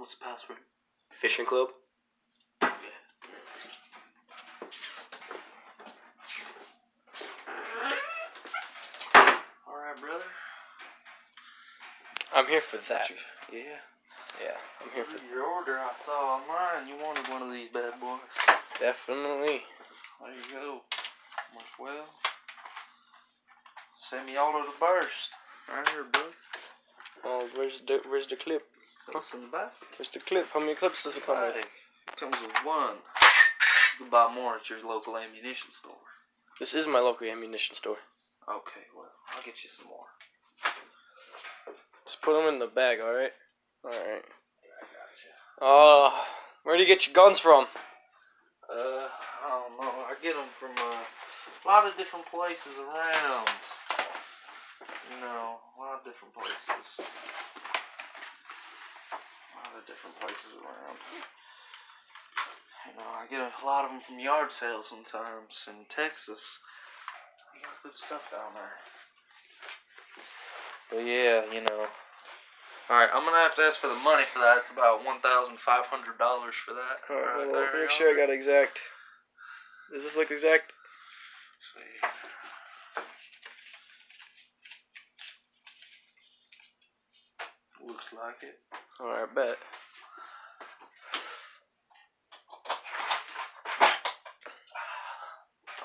What's the password? Fishing club. Yeah. Alright, brother. I'm here for that. Yeah. Yeah, I'm here for your order I saw online. You wanted one of these bad boys. Definitely. There you go. Well, send me all of the burst. Right here, bro. Oh, where's the clip? What's in the back? Where's the clip? How many clips does it come with? It comes with one. You can buy more at your local ammunition store. This is my local ammunition store. Okay, well, I'll get you some more. Just put them in the bag, alright? Alright. Yeah, I gotcha. Where do you get your guns from? I don't know. I get them from a lot of different places around. You know, a lot of different places. Around. You know, I get a lot of them from yard sales sometimes in Texas. You got good stuff down there. But yeah, you know. Alright, I'm gonna have to ask for the money for that. It's about $1,500 for that. Alright, Right hold there, on. Make sure I got exact. Does this look exact? See. Looks like it. Alright, bet.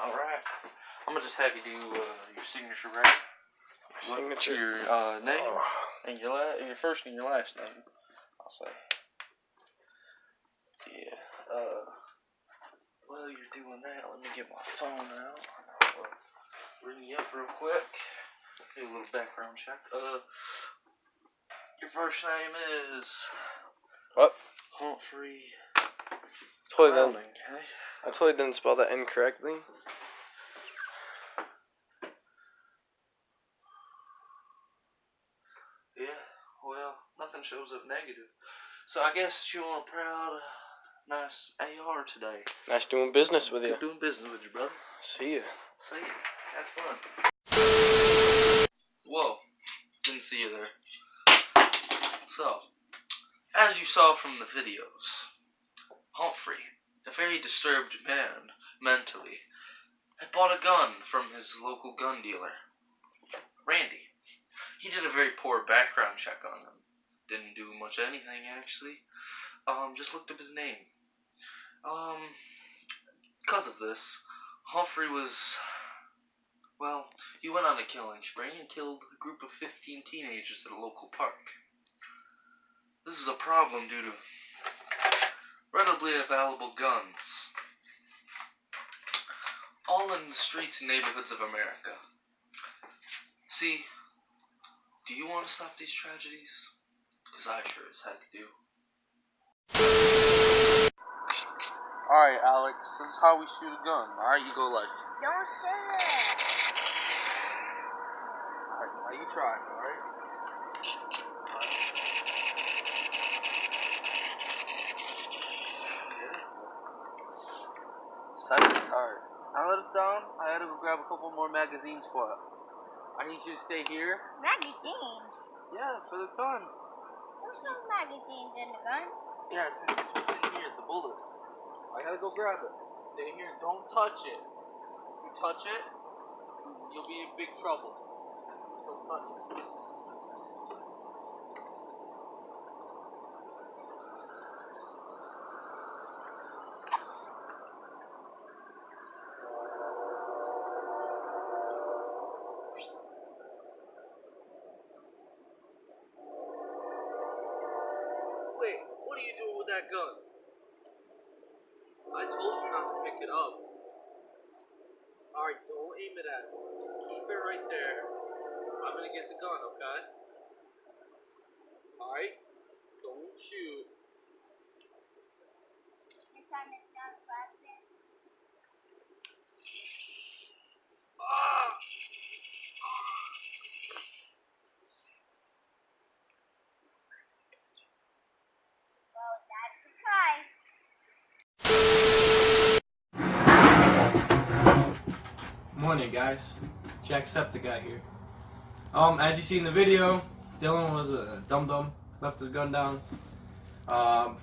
Alright. I'm gonna just have you do your signature, right? Signature. Your name and your first and your last name, I'll say. Yeah. While you're doing that, let me get my phone out. I'll ring you up real quick. Do a little background check. Your first name is What? Humphrey. Totally didn't. Okay. I totally didn't spell that incorrectly. Yeah, well, nothing shows up negative. So I guess you want a proud, nice AR today. Nice doing business with you. Good doing business with you, brother. See ya. See you. Have fun. Whoa. Didn't see you there. So, as you saw from the videos, Humphrey, a very disturbed man, mentally, had bought a gun from his local gun dealer, Randy. He did a very poor background check on him. Didn't do much anything, actually. Just looked up his name. Because of this, Humphrey was, well, he went on a killing spree and killed a group of 15 teenagers at a local park. This is a problem due to readily available guns, all in the streets and neighborhoods of America. See, do you want to stop these tragedies? Because I sure as heck do. Alright, Alex, this is how we shoot a gun. Alright, you go like... Don't say that. Alright, now you try, alright? Alright, now let us down. I had to go grab a couple more magazines for it. I need you to stay here. Magazines? Yeah, for the gun. There's no magazines in the gun. Yeah, it's in here, the bullets. I gotta go grab it. Stay here, don't touch it. If you touch it, you'll be in big trouble. Don't touch it. Wait, what are you doing with that gun? I told you not to pick it up. Alright, don't aim it at me. Just keep it right there. I'm gonna get the gun, okay? Alright? Don't shoot. Next time it's not a practice. Ah! Well, that's a try. Morning, guys. Jacksepticeye here. As you see in the video, Dylan was a dum-dum, left his gun down.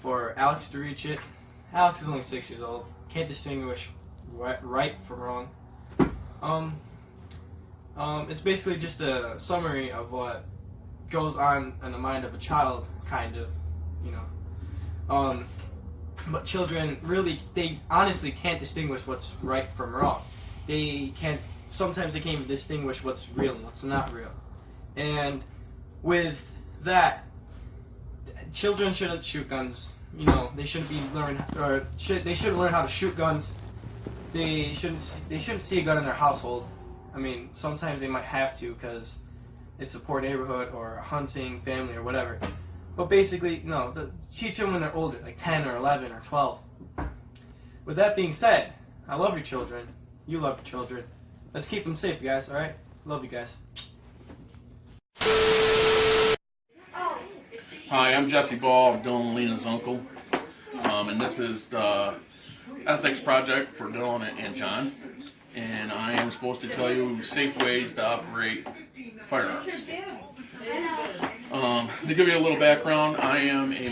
for Alex to reach it. Alex is only 6 years old. Can't distinguish right from wrong. It's basically just a summary of what goes on in the mind of a child, kind of, you know. But children really, they honestly can't distinguish what's right from wrong. Sometimes they can't even distinguish what's real and what's not real. And with that, children shouldn't shoot guns. You know, they shouldn't they shouldn't learn how to shoot guns. They shouldn't see a gun in their household. I mean, sometimes they might have to because it's a poor neighborhood or a hunting family or whatever. But basically, no, teach them when they're older, like 10 or 11 or 12. With that being said, I love your children. You love your children. Let's keep them safe, guys, alright? Love you guys. Hi, I'm Jesse Ball. I'm Dylan and Lena's uncle. And this is the ethics project for Dylan and John. And I am supposed to tell you safe ways to operate firearms. To give you a little background, I am a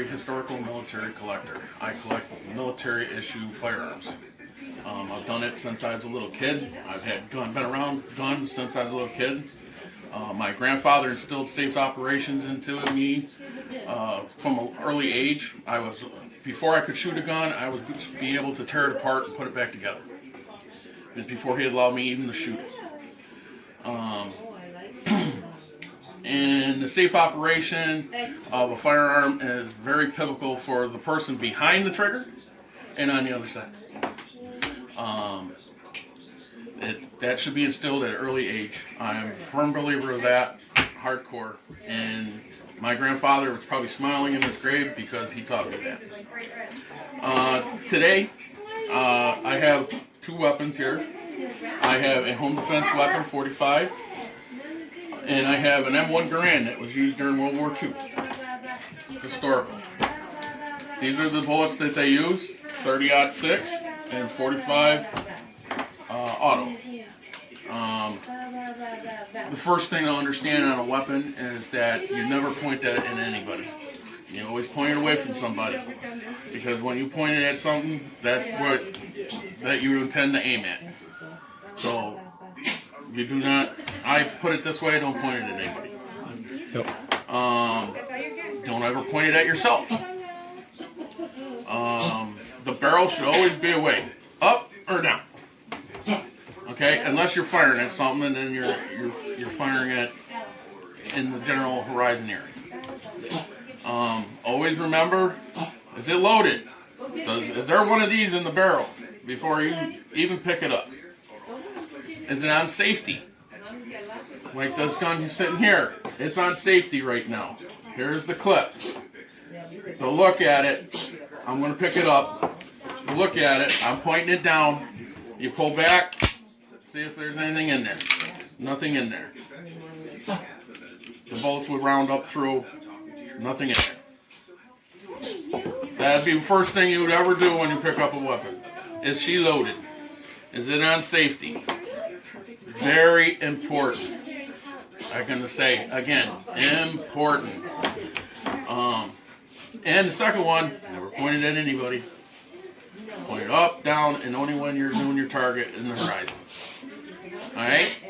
historical military collector. I collect military issue firearms. I've done it since I was a little kid. I've been around guns since I was a little kid. My grandfather instilled safe operations into me from an early age. Before I could shoot a gun, I would be able to tear it apart and put it back together. It was before he allowed me even to shoot it. And the safe operation of a firearm is very pivotal for the person behind the trigger and on the other side. That should be instilled at an early age. I'm a firm believer of that, hardcore. And my grandfather was probably smiling in his grave because he taught me that. Today, I have two weapons here. I have a home defense weapon, 45, and I have an M1 Garand that was used during World War II. Historical. These are the bullets that they use, 30-06 and 45 auto. The first thing to understand on a weapon is that you never point that at anybody. You always point it away from somebody, because when you point it at something, that's that you intend to aim at. So you do not. I put it this way: don't point it at anybody. Yep. Don't ever point it at yourself. The barrel should always be away, up or down. Okay, unless you're firing at something, and then you're firing at in the general horizon area. Always remember: is it loaded? Is there one of these in the barrel before you even pick it up? Is it on safety? Like this gun sitting here, it's on safety right now. Here's the clip. So look at it. I'm going to pick it up. Look at it. I'm pointing it down. You pull back. See if there's anything in there. Nothing in there. The bullets would round up through. Nothing in there. That'd be the first thing you would ever do when you pick up a weapon. Is she loaded? Is it on safety? Very important. I'm going to say again, important. And the second one, never point it at anybody. Point it up, down, and only when you're doing your target in the horizon. Alright?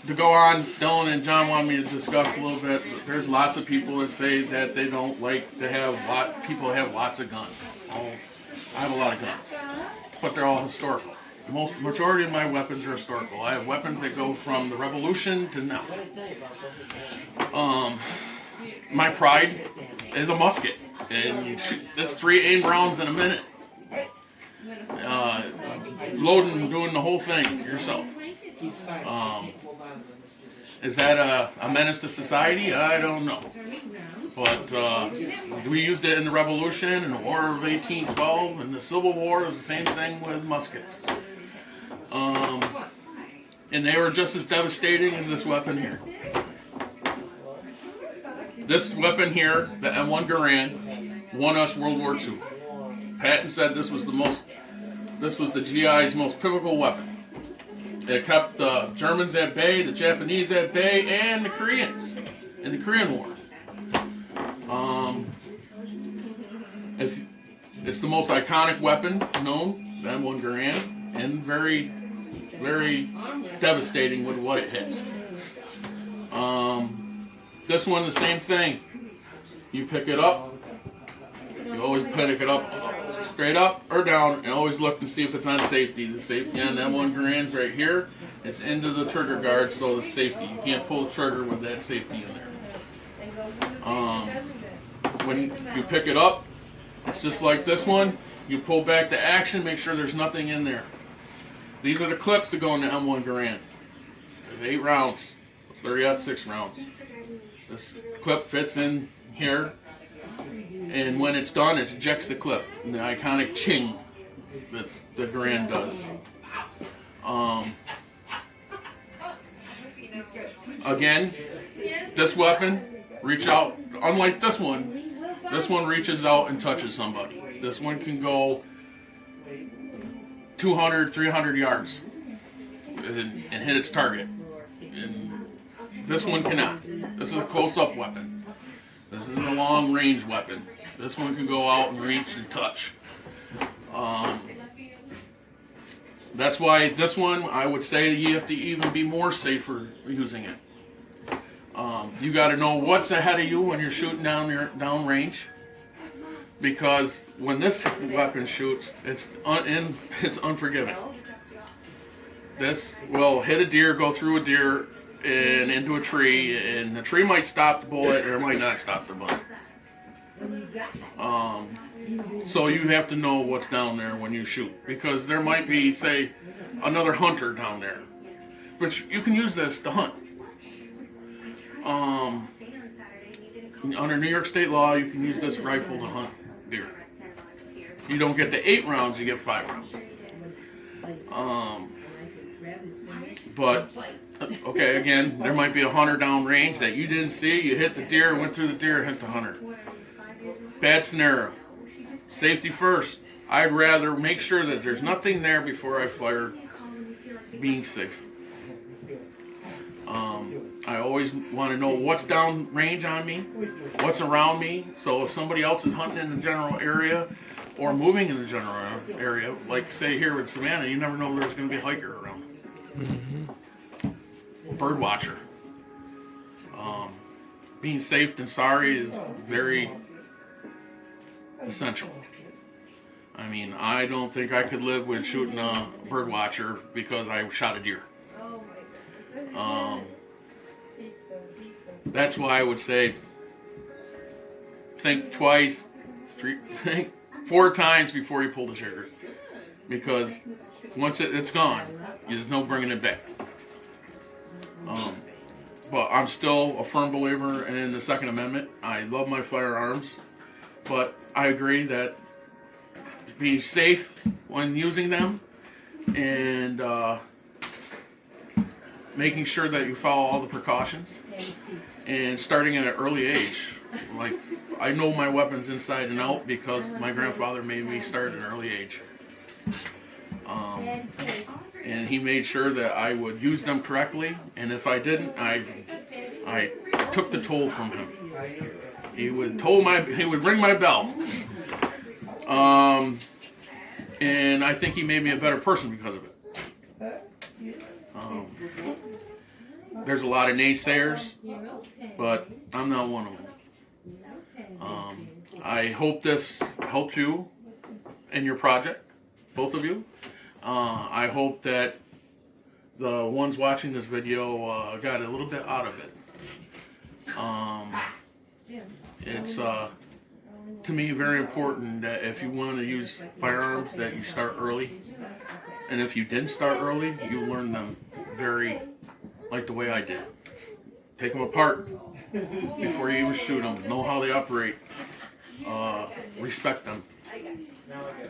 To go on, Dylan and John want me to discuss a little bit. There's lots of people that say that they don't like to have people have lots of guns. I have a lot of guns, but they're all historical. The majority of my weapons are historical. I have weapons that go from the Revolution to now. My pride is a musket, and you shoot, that's 3 aim rounds in a minute. Loading, doing the whole thing yourself. Is that a menace to society? I don't know. But we used it in the Revolution and the War of 1812, and the Civil War is the same thing with muskets. And they were just as devastating as this weapon here. This weapon here, the M1 Garand, won us World War II. Patton said this was the GI's most pivotal weapon. It kept the Germans at bay, the Japanese at bay, and the Koreans. in the Korean War. It's the most iconic weapon known, the M1 Garand, and very, very devastating with what it hits. This one, the same thing. You pick it up. You always pick it up straight up or down, and always look to see if it's on safety. The safety on the M1 Garand's right here. It's into the trigger guard, so the safety. You can't pull the trigger with that safety in there. When you pick it up, it's just like this one. You pull back the action, make sure there's nothing in there. These are the clips that go in the M1 Garand. There's 8 rounds. It's 30-06 rounds. This clip fits in here, and when it's done, it ejects the clip. And the iconic ching that the Garand does. Again, this weapon, reach out, unlike this one reaches out and touches somebody. This one can go 200, 300 yards and hit its target. And this one cannot. This is a close-up weapon. This is a long-range weapon. This one can go out and reach and touch. That's why this one, I would say you have to even be more safer using it. You got to know what's ahead of you when you're shooting down range, because when this weapon shoots, it's unforgiving. This will hit a deer, go through a deer, and into a tree, and the tree might stop the bullet, or it might not stop the bullet. So you have to know what's down there when you shoot, because there might be, say, another hunter down there, but you can use this to hunt. Under New York state law, you can use this rifle to hunt deer. You don't get the 8 rounds, you get 5 rounds. But, okay, again, there might be a hunter down range that you didn't see. You hit the deer, went through the deer, hit the hunter. Bad scenario. Safety first. I'd rather make sure that there's nothing there before I fire, being safe. I always want to know what's down range on me, what's around me. So if somebody else is hunting in the general area or moving in the general area, like say here in Savannah, you never know there's going to be a hiker around. Bird watcher. Being safe and sorry is very essential. I mean, I don't think I could live with shooting a bird watcher because I shot a deer. That's why I would say think twice, think 4 times before you pull the trigger, because once it's gone, there's no bringing it back. But I'm still a firm believer in the Second Amendment. I love my firearms, but I agree that be safe when using them, and making sure that you follow all the precautions, and starting at an early age. Like, I know my weapons inside and out because my grandfather made me start at an early age. And he made sure that I would use them correctly, and if I didn't, I took the toll from him. He would ring my bell. And I think he made me a better person because of it. There's a lot of naysayers, but I'm not one of them. I hope this helped you in your project, both of you. I hope that the ones watching this video got a little bit out of it. It's to me very important that if you want to use firearms, that you start early. And if you didn't start early, you learn them very like the way I did. Take them apart before you even shoot them. Know how they operate. Respect them.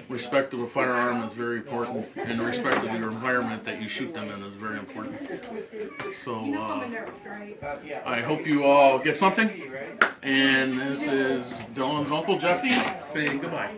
Respect of a firearm is very important, and respect of your environment that you shoot them in is very important. So I hope you all get something. And this is Dylan's Uncle Jesse saying goodbye.